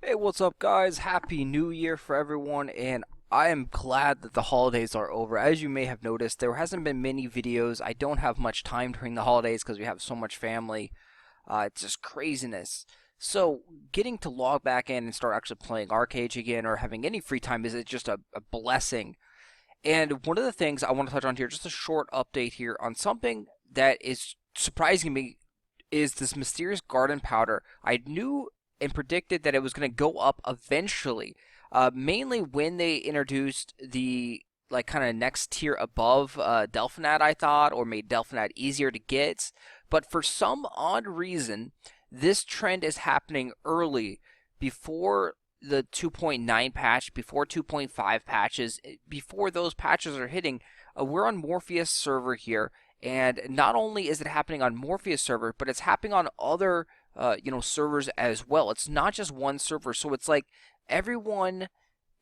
Hey, what's up, guys? Happy New Year for everyone, and I am glad that the holidays are over. As you may have noticed, there hasn't been many videos. I don't have much time during the holidays because we have so much family. It's just craziness. So, getting to log back in and start actually playing ArcheAge again or having any free time is just a blessing. And one of the things I want to touch on here, just a short update here on something that is surprising me, is this mysterious garden powder. I knew and predicted that it was going to go up eventually, mainly when they introduced the like kind of next tier above Delphinat, I thought, or made Delphinat easier to get. But for some odd reason, this trend is happening early, before the 2.9 patch, before 2.5 patches, before those patches are hitting. We're on Morpheus server here, and not only is it happening on Morpheus server, but it's happening on other servers as well. It's not just one server, so it's like everyone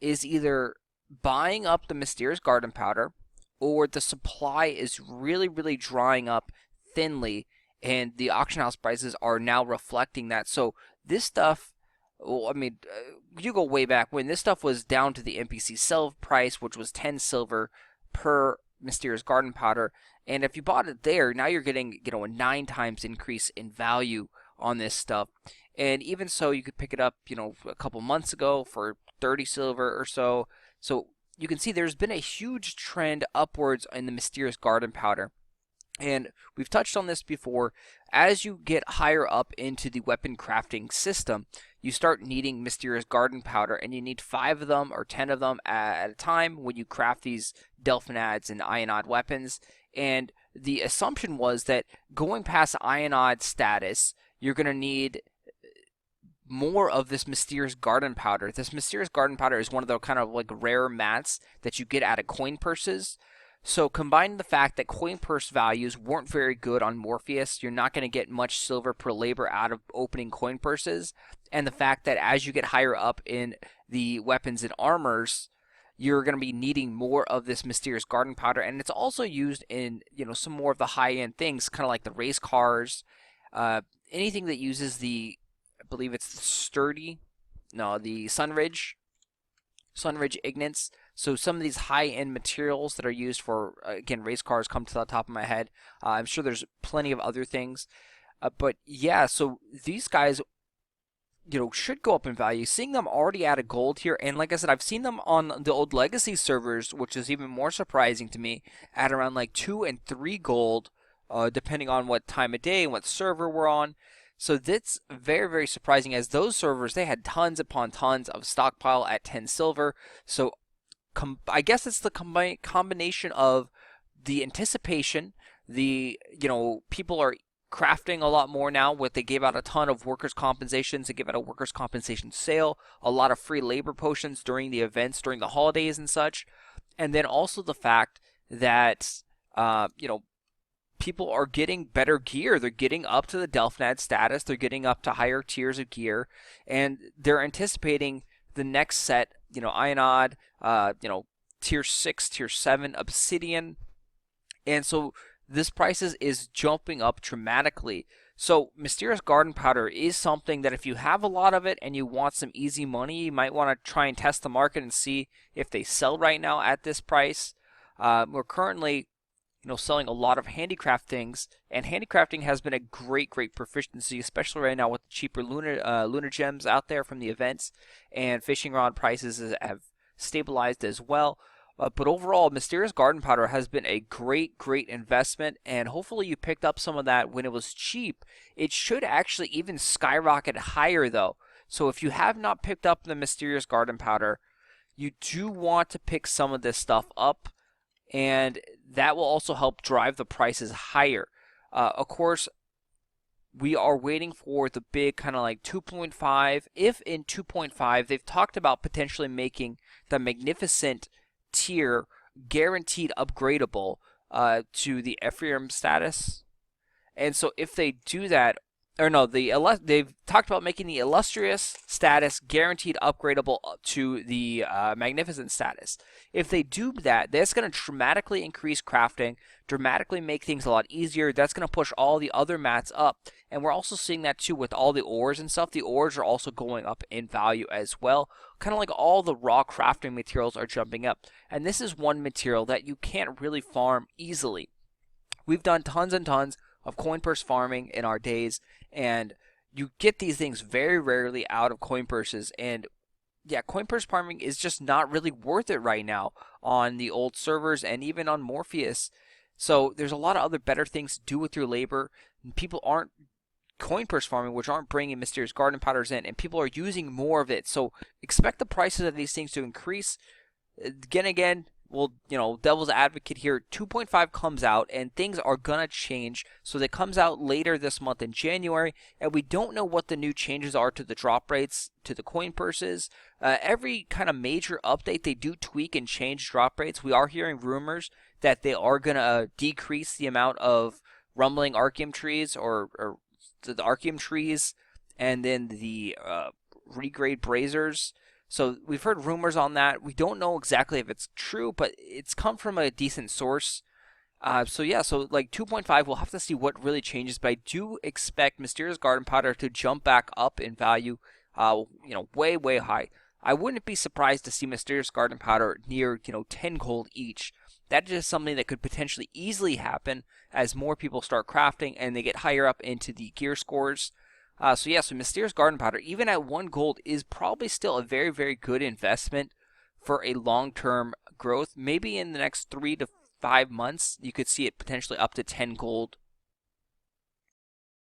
is either buying up the mysterious garden powder, or the supply is really, really drying up thinly, and the auction house prices are now reflecting that. So this stuff, well, I mean, you go way back when this stuff was down to the NPC sell price, which was 10 silver per mysterious garden powder. And if you bought it there, now you're getting, a 9 times increase in value on this stuff. And even so, you could pick it up, a couple months ago for 30 silver or so. So you can see there's been a huge trend upwards in the mysterious garden powder. And we've touched on this before. As you get higher up into the weapon crafting system, you start needing mysterious garden powder, and you need 5 of them or 10 of them at a time when you craft these Delphinads and Ionod weapons. And the assumption was that going past Ionod status, you're going to need more of this mysterious garden powder. This mysterious garden powder is one of the kind of like rare mats that you get out of coin purses. So combining the fact that coin purse values weren't very good on Morpheus, you're not going to get much silver per labor out of opening coin purses, and the fact that as you get higher up in the weapons and armors, you're going to be needing more of this mysterious garden powder. And it's also used in, some more of the high-end things, kind of like the race cars, anything that uses the, I believe it's the the Sunridge Ignates. So some of these high-end materials that are used for, again, race cars come to the top of my head. I'm sure there's plenty of other things. But yeah, so these guys, should go up in value. Seeing them already out of gold here, and like I said, I've seen them on the old legacy servers, which is even more surprising to me, at around like 2 and 3 gold, depending on what time of day and what server we're on. So that's very, very surprising, as those servers, they had tons upon tons of stockpile at 10 silver. So I guess it's the combination of the anticipation, people are crafting a lot more now. They gave out a ton of workers' compensations. They gave out a workers' compensation sale, a lot of free labor potions during the events, during the holidays and such. And then also the fact that, people are getting better gear. They're getting up to the Delphinad status. They're getting up to higher tiers of gear. And they're anticipating the next set, Ionod, tier 6, tier 7, Obsidian. And so this price is jumping up dramatically. So mysterious garden powder is something that if you have a lot of it and you want some easy money, you might want to try and test the market and see if they sell right now at this price. We're currently selling a lot of handicraft things, and handicrafting has been a great proficiency, especially right now with the cheaper lunar gems out there from the events, and fishing rod prices have stabilized as well. But overall, mysterious garden powder has been a great investment, and hopefully you picked up some of that when it was cheap. It should actually even skyrocket higher though. So if you have not picked up the mysterious garden powder, you do want to pick some of this stuff up, and that will also help drive the prices higher. Of course, we are waiting for the big kind of like 2.5. If in 2.5, they've talked about potentially making the magnificent tier guaranteed upgradable to the Ephraim status. And so if they do that, or no, they've talked about making the illustrious status guaranteed upgradable to the magnificent status. If they do that, that's going to dramatically increase crafting, dramatically make things a lot easier. That's going to push all the other mats up. And we're also seeing that too with all the ores and stuff. The ores are also going up in value as well. Kind of like all the raw crafting materials are jumping up. And this is one material that you can't really farm easily. We've done tons and tons of coin purse farming in our days, and you get these things very rarely out of coin purses. And yeah, coin purse farming is just not really worth it right now on the old servers and even on Morpheus. So there's a lot of other better things to do with your labor. People aren't coin purse farming, which aren't bringing mysterious garden powders in, and people are using more of it. So expect the prices of these things to increase. Again, well, devil's advocate here, 2.5 comes out and things are going to change. So that comes out later this month in January, and we don't know what the new changes are to the drop rates, to the coin purses. Every kind of major update, they do tweak and change drop rates. We are hearing rumors that they are going to decrease the amount of rumbling Archeum trees or the Archeum trees, and then the regrade Brazers. So we've heard rumors on that. We don't know exactly if it's true, but it's come from a decent source. So like 2.5, we'll have to see what really changes. But I do expect Mysterious Garden Powder to jump back up in value, way, way high. I wouldn't be surprised to see Mysterious Garden Powder near, 10 gold each. That is something that could potentially easily happen as more people start crafting and they get higher up into the gear scores. So Mysterious Garden Powder, even at 1 gold, is probably still a very, very good investment for a long-term growth. Maybe in the next 3 to 5 months, you could see it potentially up to 10 gold